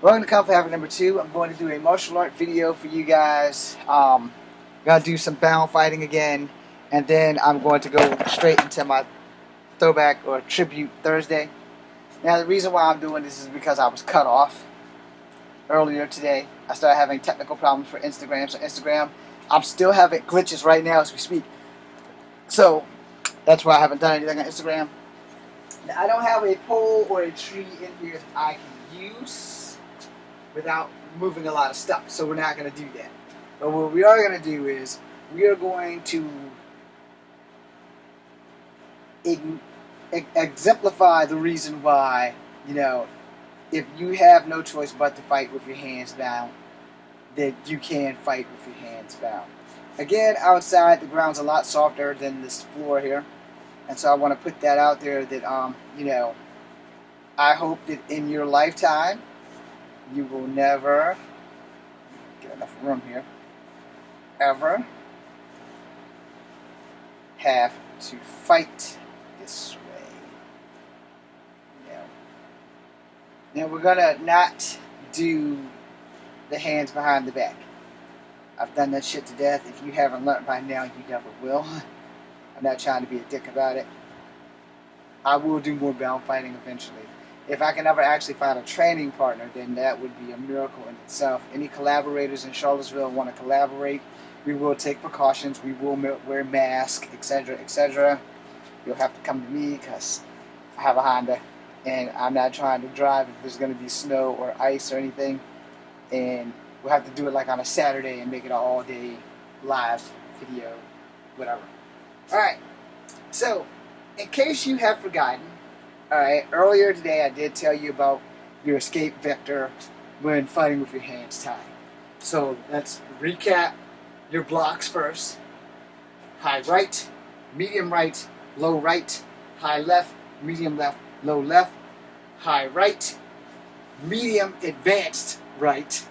Welcome to Kung Fu Habit number 2. I'm going to do a martial art video for you guys. Gonna do some bound fighting again, and then I'm going to go straight into my throwback or tribute Thursday. Now the reason why I'm doing this is because I was cut off earlier today. I started having technical problems for Instagram. So Instagram, I'm still having glitches right now as we speak. So that's why I haven't done anything on Instagram. Now, I don't have a pole or a tree in here that I can use without moving a lot of stuff, so we're not going to do that. But what we are going to do is we are going to exemplify the reason why, if you have no choice but to fight with your hands down, that you can fight with your hands bound. Again, outside the ground's a lot softer than this floor here, and so I want to put that out there that I hope that in your lifetime you will never get enough room here ever have to fight this way. Now we're gonna not do the hands behind the back. I've done that shit to death. If you haven't learned by now, you never will. I'm not trying to be a dick about it. I will do more bound fighting eventually. If I can ever actually find a training partner, then that would be a miracle in itself. Any collaborators in Charlottesville want to collaborate, we will take precautions. We will wear masks, etc., etc. You'll have to come to me because I have a Honda, and I'm not trying to drive if there's going to be snow or ice or anything. And we'll have to do it like on a Saturday and make it an all-day live video, whatever. Alright, so in case you have forgotten, alright, earlier today I did tell you about your escape vector when fighting with your hands tied. So let's recap your blocks first. High right, medium right, low right, high left, medium left, low left, high right, medium advanced right,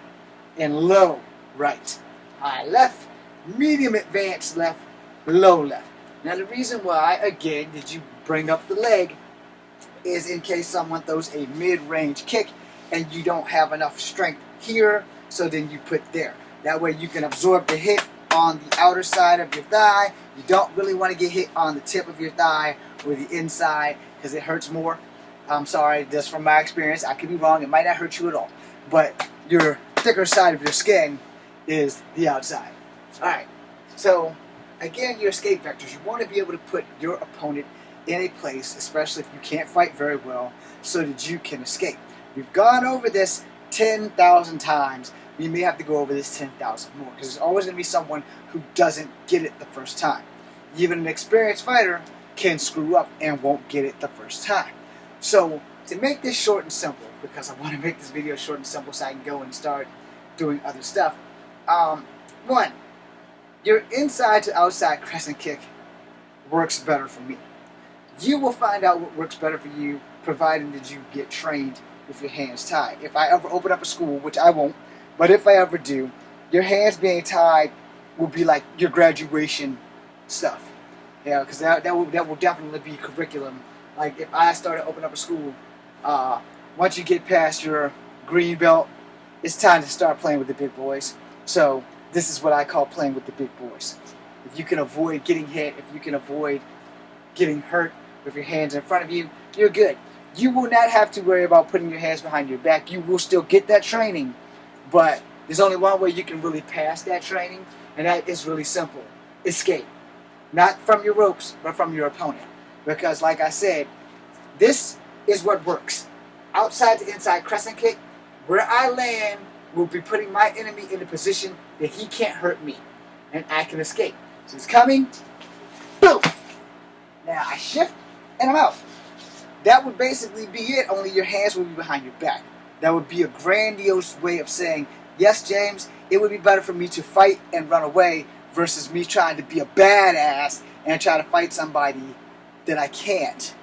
and low right. High left, medium advanced left, low left. Now the reason why, again, did you bring up the leg is in case someone throws a mid-range kick and you don't have enough strength here, so then you put there. That way you can absorb the hit on the outer side of your thigh. You don't really want to get hit on the tip of your thigh or the inside because it hurts more. I'm sorry, just from my experience, I could be wrong, it might not hurt you at all. But your thicker side of your skin is the outside. Alright, so again, your escape vectors, you want to be able to put your opponent in a place, especially if you can't fight very well, so that you can escape. We've gone over this 10,000 times. We may have to go over this 10,000 more, because there's always going to be someone who doesn't get it the first time. Even an experienced fighter can screw up and won't get it the first time. So, to make this short and simple, because I want to make this video short and simple so I can go and start doing other stuff. One, your inside to outside crescent kick works better for me. You will find out what works better for you, providing that you get trained with your hands tied. If I ever open up a school, which I won't, but if I ever do, your hands being tied will be like your graduation stuff. Yeah, because that will definitely be curriculum. Like if I started opening up a school, once you get past your green belt, it's time to start playing with the big boys. So this is what I call playing with the big boys. If you can avoid getting hit, if you can avoid getting hurt with your hands in front of you, you're good. You will not have to worry about putting your hands behind your back. You will still get that training, but there's only one way you can really pass that training, and that is really simple. Escape. Not from your ropes, but from your opponent. Because like I said, this is what works. Outside to inside crescent kick, where I land will be putting my enemy in a position that he can't hurt me, and I can escape. So he's coming, boom! Now I shift, and I'm out. That would basically be it, only your hands will be behind your back. That would be a grandiose way of saying, yes, James, it would be better for me to fight and run away versus me trying to be a badass and try to fight somebody that I can't.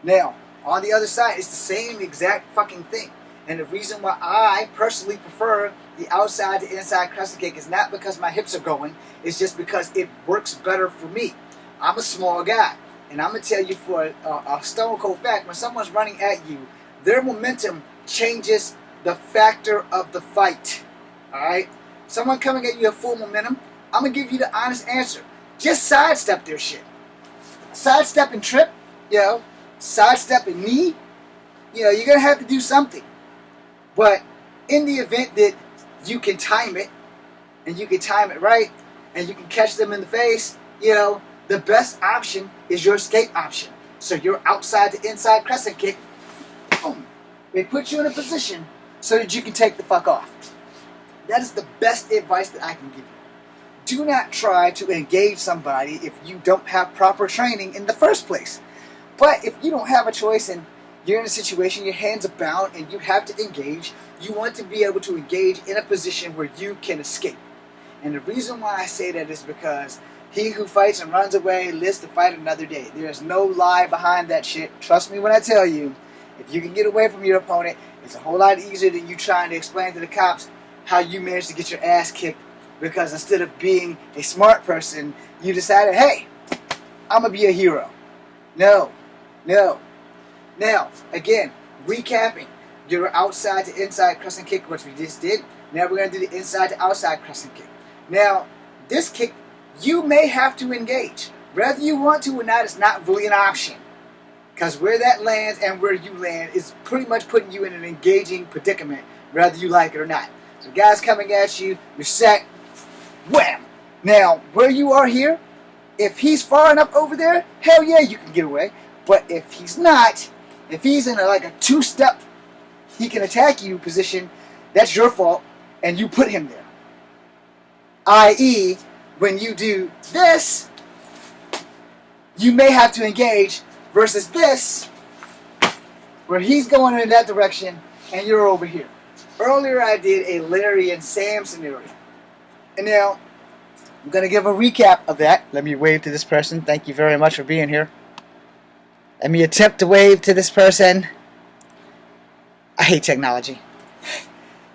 Now, on the other side, it's the same exact fucking thing. And the reason why I personally prefer the outside to inside crescent kick is not because my hips are going, it's just because it works better for me. I'm a small guy, and I'm going to tell you for a stone cold fact, when someone's running at you, their momentum changes the factor of the fight. Alright? Someone coming at you at full momentum, I'm going to give you the honest answer. Just sidestep their shit. Sidestep and trip, sidestep and knee, you're going to have to do something. But in the event that you can time it, and you can time it right, and you can catch them in the face, the best option is your escape option. So you're outside the inside crescent kick, boom. They put you in a position so that you can take the fuck off. That is the best advice that I can give you. Do not try to engage somebody if you don't have proper training in the first place. But if you don't have a choice and you're in a situation, your hands are bound, and you have to engage, you want to be able to engage in a position where you can escape. And the reason why I say that is because he who fights and runs away lives to fight another day. There is no lie behind that shit. Trust me when I tell you, if you can get away from your opponent, it's a whole lot easier than you trying to explain to the cops how you managed to get your ass kicked, because instead of being a smart person, you decided, hey, I'm going to be a hero. No. Now, again, recapping. You're outside to inside crescent kick, which we just did. Now we're going to do the inside to outside crescent kick. Now, this kick, you may have to engage. Whether you want to or not, it's not really an option. Because where that lands and where you land is pretty much putting you in an engaging predicament, whether you like it or not. So guys coming at you, you're set, wham! Now, where you are here, if he's far enough over there, hell yeah, you can get away. But if he's not, if he's in a two-step, he can attack you position, that's your fault, and you put him there. I.e., when you do this, you may have to engage, versus this, where he's going in that direction, and you're over here. Earlier I did a Larry and Sam scenario. And now, I'm going to give a recap of that. Let me wave to this person. Thank you very much for being here. Let me attempt to wave to this person. I hate technology.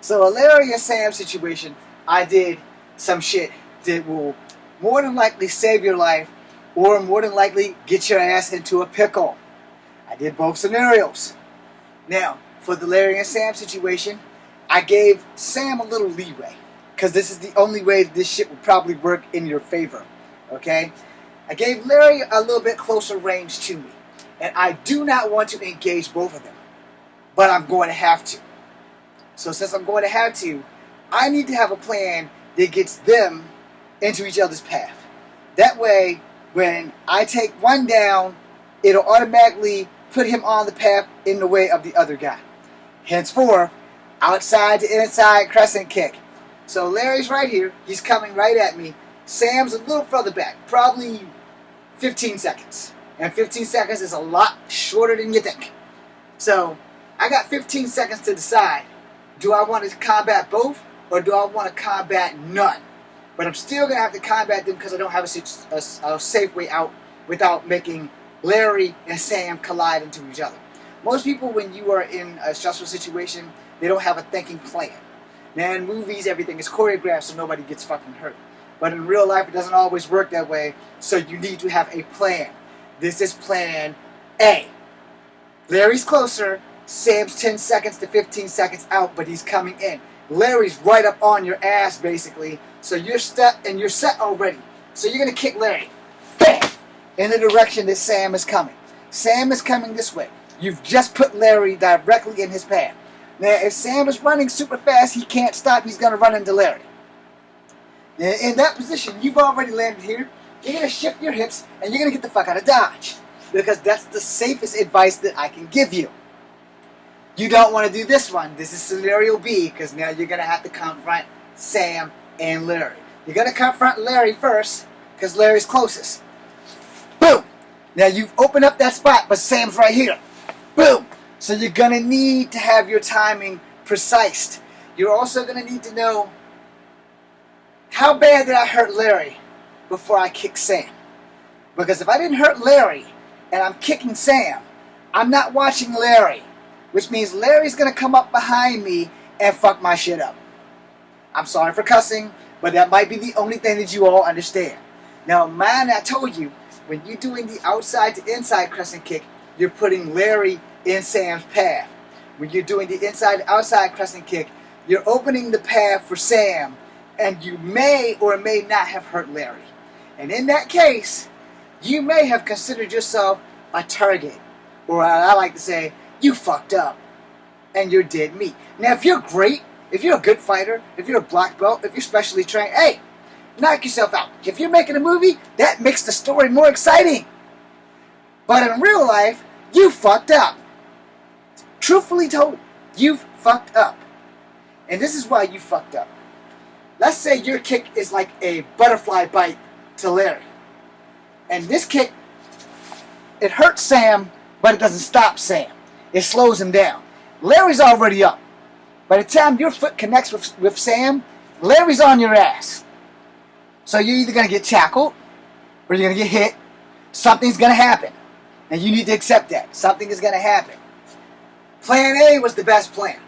So a Larry and Sam situation, I did some shit that will more than likely save your life, or more than likely get your ass into a pickle. I did both scenarios. Now, for the Larry and Sam situation, I gave Sam a little leeway, because this is the only way this shit will probably work in your favor. Okay? I gave Larry a little bit closer range to me, and I do not want to engage both of them, but I'm going to have to. So since I'm going to have to, I need to have a plan that gets them into each other's path. That way, when I take one down, it'll automatically put him on the path in the way of the other guy. Henceforth, outside to inside crescent kick. So Larry's right here. He's coming right at me. Sam's a little further back, probably 15 seconds. And 15 seconds is a lot shorter than you think. So I got 15 seconds to decide. Do I want to combat both, or do I want to combat none? But I'm still going to have to combat them because I don't have a safe way out without making Larry and Sam collide into each other. Most people, when you are in a stressful situation, they don't have a thinking plan. Now, in movies, everything is choreographed so nobody gets fucking hurt. But in real life, it doesn't always work that way, so you need to have a plan. This is plan A. Larry's closer. Sam's 10 seconds to 15 seconds out, but he's coming in. Larry's right up on your ass, basically. So you're set already. So you're going to kick Larry, bam, in the direction that Sam is coming. Sam is coming this way. You've just put Larry directly in his path. Now, if Sam is running super fast, he can't stop. He's going to run into Larry. Now, in that position, you've already landed here. You're going to shift your hips, and you're going to get the fuck out of Dodge. Because that's the safest advice that I can give you. You don't want to do this one. This is scenario B, because now you're going to have to confront Sam and Larry. You're going to confront Larry first, because Larry's closest. Boom! Now you've opened up that spot, but Sam's right here. Boom! So you're going to need to have your timing precise. You're also going to need to know, how bad did I hurt Larry before I kick Sam? Because if I didn't hurt Larry, and I'm kicking Sam, I'm not watching Larry. Which means Larry's going to come up behind me and fuck my shit up. I'm sorry for cussing, but that might be the only thing that you all understand. Now, mind I told you, when you're doing the outside to inside crescent kick, you're putting Larry in Sam's path. when you're doing the inside-outside crescent kick, you're opening the path for Sam, and you may or may not have hurt Larry. And in that case, you may have considered yourself a target. Or I like to say, you fucked up, and you're dead meat. Now, if you're great, if you're a good fighter, if you're a black belt, if you're specially trained, hey, knock yourself out. If you're making a movie, that makes the story more exciting. But in real life, you fucked up. Truthfully told, you've fucked up. And this is why you fucked up. Let's say your kick is like a butterfly bite to Larry. And this kick, it hurts Sam, but it doesn't stop Sam. It slows him down. Larry's already up. By the time your foot connects with Sam, Larry's on your ass. So you're either going to get tackled, or you're going to get hit. Something's going to happen. And you need to accept that. Something is going to happen. Plan A was the best plan.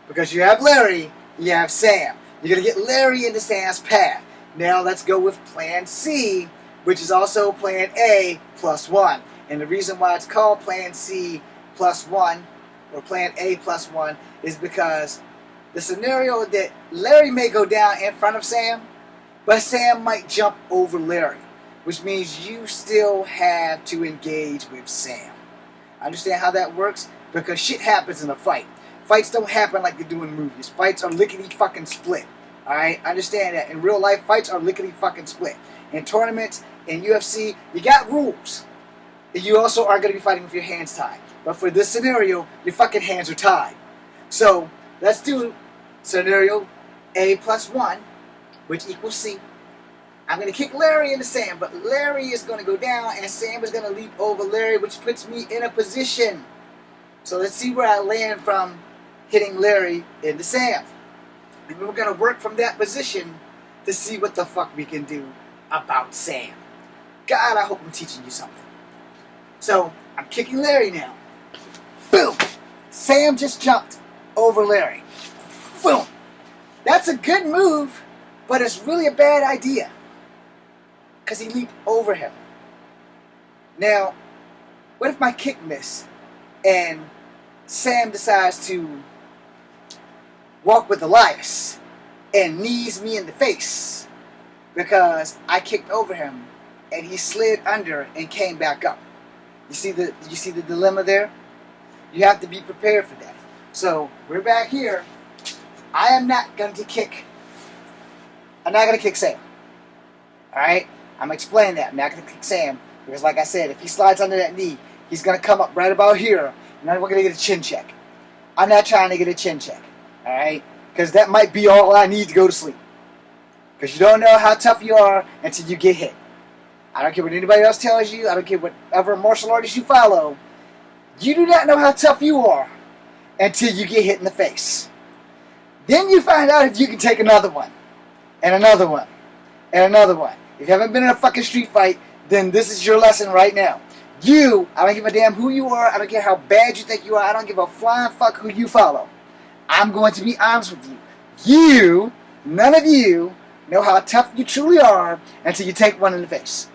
Because you have Larry, you have Sam. You're going to get Larry into Sam's path. Now let's go with Plan C, which is also Plan A plus 1. And the reason why it's called Plan C plus 1, or Plan A plus 1, is because the scenario that Larry may go down in front of Sam, but Sam might jump over Larry, which means you still have to engage with Sam. Understand how that works? Because shit happens in a fight. Fights don't happen like they do in movies. Fights are lickety fucking split. Alright? Understand that. In real life, fights are lickety fucking split. In tournaments, in UFC, you got rules. You also are going to be fighting with your hands tied. But for this scenario, your fucking hands are tied. So, let's do scenario A plus 1, which equals C. I'm going to kick Larry into Sam, but Larry is going to go down, and Sam is going to leap over Larry, which puts me in a position. So let's see where I land from hitting Larry into Sam. And we're going to work from that position to see what the fuck we can do about Sam. God, I hope I'm teaching you something. So, I'm kicking Larry now. Boom! Sam just jumped over Larry. Boom! That's a good move, but it's really a bad idea. Because he leaped over him. Now, what if my kick missed and Sam decides to walk with Elias and knees me in the face because I kicked over him and he slid under and came back up? You see the dilemma there? You have to be prepared for that. So we're back here. I am not going to kick. I'm not going to kick Sam. Alright? I'm going to explain that. I'm not going to kick Sam because, like I said, if he slides under that knee, he's going to come up right about here, and then we're going to get a chin check. I'm not trying to get a chin check. Alright? Because that might be all I need to go to sleep. Because you don't know how tough you are until you get hit. I don't care what anybody else tells you. I don't care whatever martial artist you follow. You do not know how tough you are until you get hit in the face. Then you find out if you can take another one. And another one. And another one. If you haven't been in a fucking street fight, then this is your lesson right now. You, I don't give a damn who you are. I don't care how bad you think you are. I don't give a flying fuck who you follow. I'm going to be honest with you. You, none of you, know how tough you truly are until you take one in the face.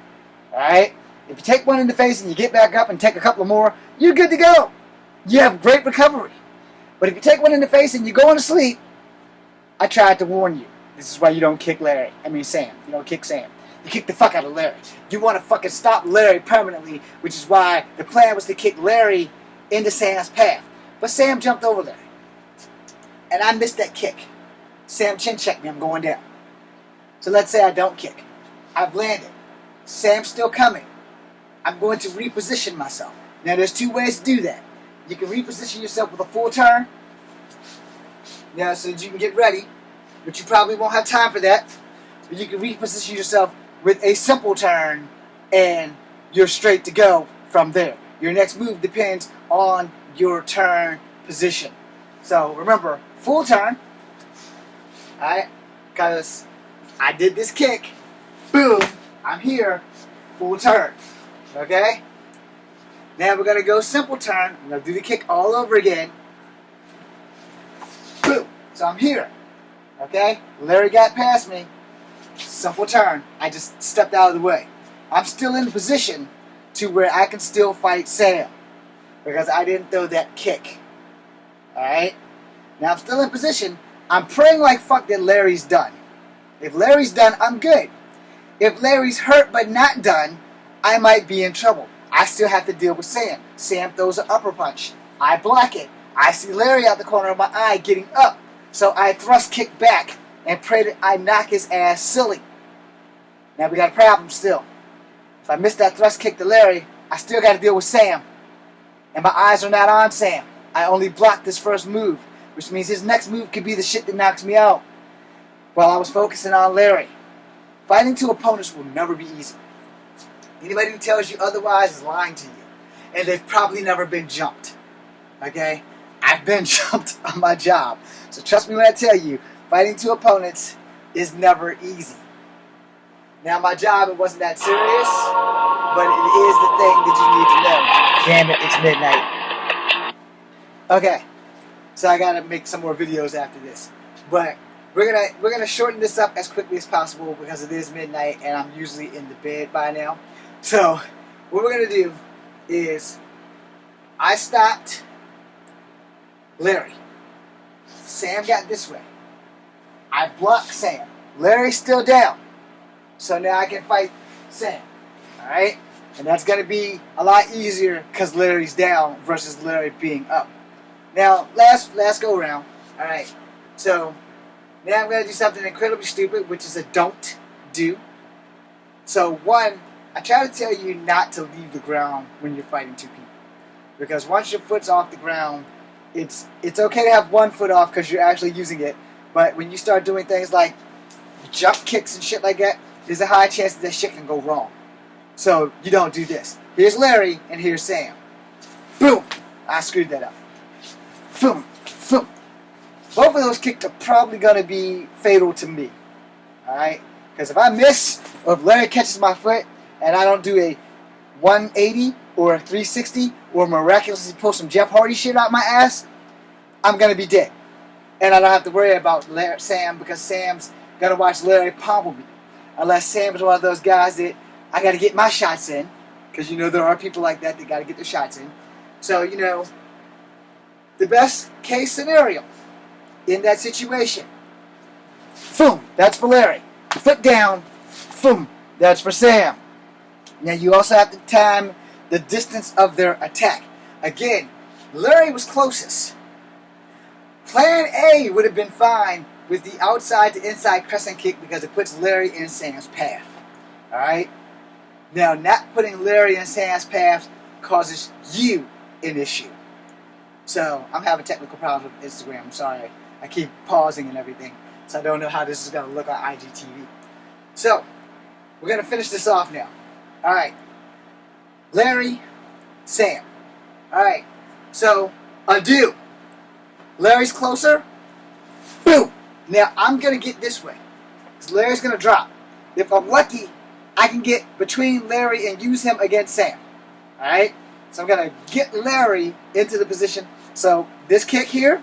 Alright? If you take one in the face and you get back up and take a couple more, you're good to go. You have great recovery. But if you take one in the face and you're going to sleep, I tried to warn you. This is why you don't kick Sam. You don't kick Sam. You kick the fuck out of Larry. You want to fucking stop Larry permanently, which is why the plan was to kick Larry into Sam's path. But Sam jumped over Larry. And I missed that kick. Sam chin checked me. I'm going down. So let's say I don't kick. I've landed. Sam's still coming. I'm going to reposition myself. Now there's two ways to do that. You can reposition yourself with a full turn. Now so that you can get ready. But you probably won't have time for that. But you can reposition yourself with a simple turn. And you're straight to go from there. Your next move depends on your turn position. So remember, full turn. Alright? Because I did this kick. Boom. I'm here. Full turn. Okay? Now we're going to go simple turn. I'm going to do the kick all over again. Boom. So I'm here. Okay? Larry got past me. Simple turn. I just stepped out of the way. I'm still in the position to where I can still fight Sam. Because I didn't throw that kick. Alright? Now I'm still in position. I'm praying like fuck that Larry's done. If Larry's done, I'm good. If Larry's hurt but not done, I might be in trouble. I still have to deal with Sam. Sam throws an upper punch. I block it. I see Larry out the corner of my eye getting up. So I thrust kick back and pray that I knock his ass silly. Now we got a problem still. If I miss that thrust kick to Larry, I still got to deal with Sam. And my eyes are not on Sam. I only blocked this first move, which means his next move could be the shit that knocks me out. While I was focusing on Larry. Fighting two opponents will never be easy. Anybody who tells you otherwise is lying to you. And they've probably never been jumped. Okay? I've been jumped on my job. So trust me when I tell you, fighting two opponents is never easy. Now my job, it wasn't that serious, but it is the thing that you need to know. Damn it, it's midnight. Okay. So I gotta make some more videos after this. But we're gonna shorten this up as quickly as possible because it is midnight and I'm usually in the bed by now. So what we're gonna do is I stopped Larry. Sam got this way. I blocked Sam. Larry's still down. So now I can fight Sam. Alright? And that's gonna be a lot easier because Larry's down versus Larry being up. Now, last go around. Alright. So now I'm going to do something incredibly stupid, which is a don't do. So one, I try to tell you not to leave the ground when you're fighting two people. Because once your foot's off the ground, it's okay to have one foot off because you're actually using it. But when you start doing things like jump kicks and shit like that, there's a high chance that shit can go wrong. So you don't do this. Here's Larry and here's Sam. Boom! I screwed that up. Boom! Boom! Both of those kicks are probably going to be fatal to me. Alright? Because if I miss, or if Larry catches my foot, and I don't do a 180 or a 360, or miraculously pull some Jeff Hardy shit out my ass, I'm going to be dead. And I don't have to worry about Sam, because Sam's going to watch Larry pummel me. Unless Sam is one of those guys that I got to get my shots in. Because, you know, there are people like that got to get their shots in. So, you know, the best case scenario in that situation, boom, that's for Larry. Foot down, boom, that's for Sam. Now you also have to time the distance of their attack. Again, Larry was closest. Plan A would have been fine with the outside to inside crescent kick because it puts Larry in Sam's path. Alright? Now, not putting Larry in Sam's path causes you an issue. So, I'm having technical problems with Instagram. I'm sorry. I keep pausing and everything. So I don't know how this is going to look on IGTV. So, we're going to finish this off now. Alright. Larry, Sam. Alright. So, undo. Larry's closer. Boom. Now, I'm going to get this way. Because Larry's going to drop. If I'm lucky, I can get between Larry and use him against Sam. Alright? So I'm going to get Larry into the position. So, this kick here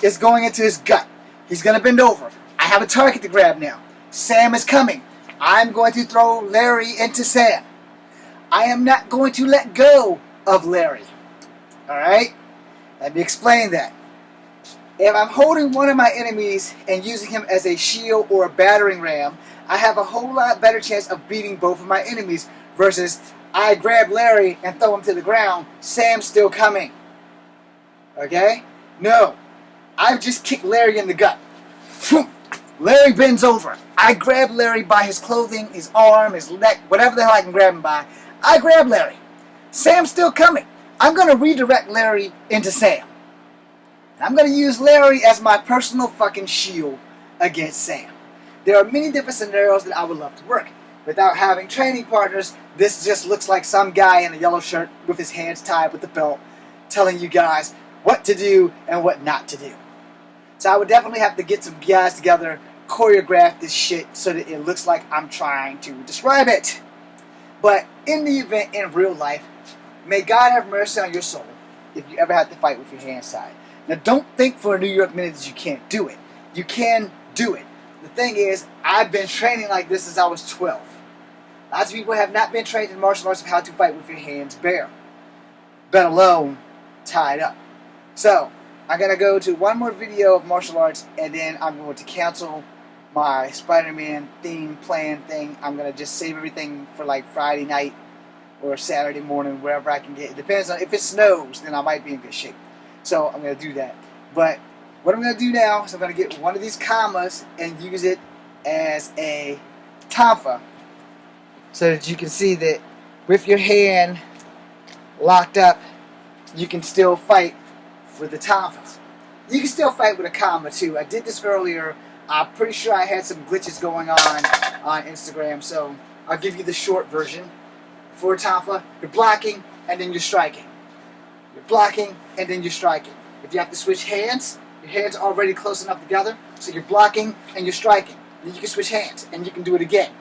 is going into his gut. He's going to bend over. I have a target to grab now. Sam is coming. I'm going to throw Larry into Sam. I am not going to let go of Larry. Alright? Let me explain that. If I'm holding one of my enemies and using him as a shield or a battering ram, I have a whole lot better chance of beating both of my enemies versus I grab Larry and throw him to the ground. Sam's still coming. Okay? No. I've just kicked Larry in the gut. Larry bends over. I grab Larry by his clothing, his arm, his neck, whatever the hell I can grab him by. I grab Larry. Sam's still coming. I'm going to redirect Larry into Sam. I'm going to use Larry as my personal fucking shield against Sam. There are many different scenarios that I would love to work. Without having training partners, this just looks like some guy in a yellow shirt with his hands tied with the belt telling you guys what to do and what not to do. So I would definitely have to get some guys together, choreograph this shit so that it looks like I'm trying to describe it. But in the event, in real life, may God have mercy on your soul if you ever have to fight with your hands tied. Now don't think for a New York minute that you can't do it. You can do it. The thing is, I've been training like this since I was 12. Lots of people have not been trained in martial arts of how to fight with your hands bare, let alone tied up. So, I'm going to go to one more video of martial arts, and then I'm going to cancel my Spider-Man theme plan thing. I'm going to just save everything for like Friday night or Saturday morning, wherever I can get. It depends on, if it snows, then I might be in good shape. So I'm going to do that. But what I'm going to do now is I'm going to get one of these commas and use it as a tonfa, so that you can see that with your hand locked up, you can still fight with the tonfas. You can still fight with a comma too. I did this earlier. I'm pretty sure I had some glitches going on Instagram, so I'll give you the short version. For a tonfa, you're blocking and then you're striking. You're blocking and then you're striking. If you have to switch hands, your hands are already close enough together, so you're blocking and you're striking. Then you can switch hands and you can do it again.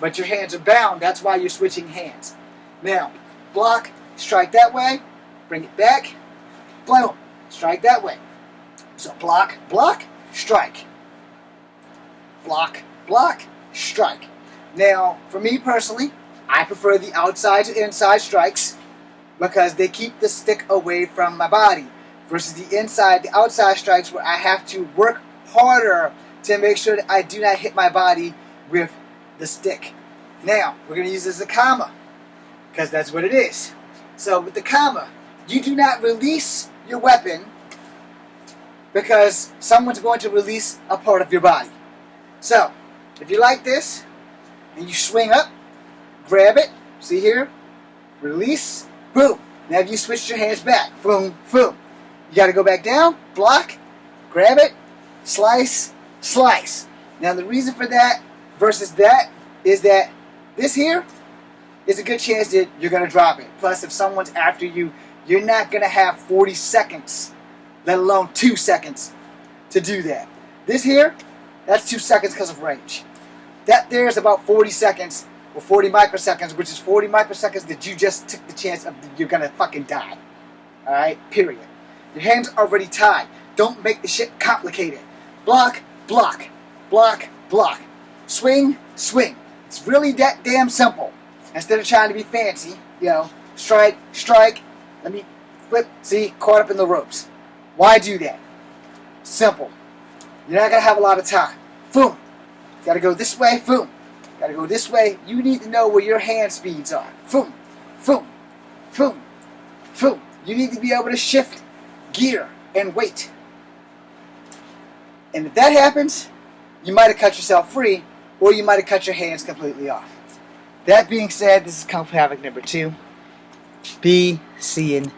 But your hands are bound, that's why you're switching hands. Now, block, strike that way, bring it back, boom, strike that way. So block, block, strike. Block, block, strike. Now, for me personally, I prefer the outside to inside strikes because they keep the stick away from my body, versus the outside strikes where I have to work harder to make sure that I do not hit my body with the stick. Now, we're going to use this as a comma because that's what it is. So with the comma, you do not release your weapon because someone's going to release a part of your body. So, if you like this, and you swing up, grab it, see here, release, boom. Now if you switch your hands back, boom, boom. You got to go back down, block, grab it, slice, slice. Now the reason for that versus that is that this here is a good chance that you're going to drop it. Plus, if someone's after you, you're not going to have 40 seconds, let alone 2 seconds, to do that. This here, that's 2 seconds because of range. That there is about 40 seconds, or 40 microseconds, which is 40 microseconds that you just took the chance of you're going to fucking die. Alright? Period. Your hands are already tied. Don't make the shit complicated. Block, block, block, block. Swing, swing. It's really that damn simple. Instead of trying to be fancy, you know, strike, strike, let me flip, see, caught up in the ropes. Why do that? Simple. You're not going to have a lot of time. Boom. Got to go this way, boom. Got to go this way. You need to know where your hand speeds are. Boom, boom, boom, boom. You need to be able to shift gear and weight. And if that happens, you might have cut yourself free, or you might have cut your hands completely off. That being said, this is Kung Fu Havoc number 2. Be seeing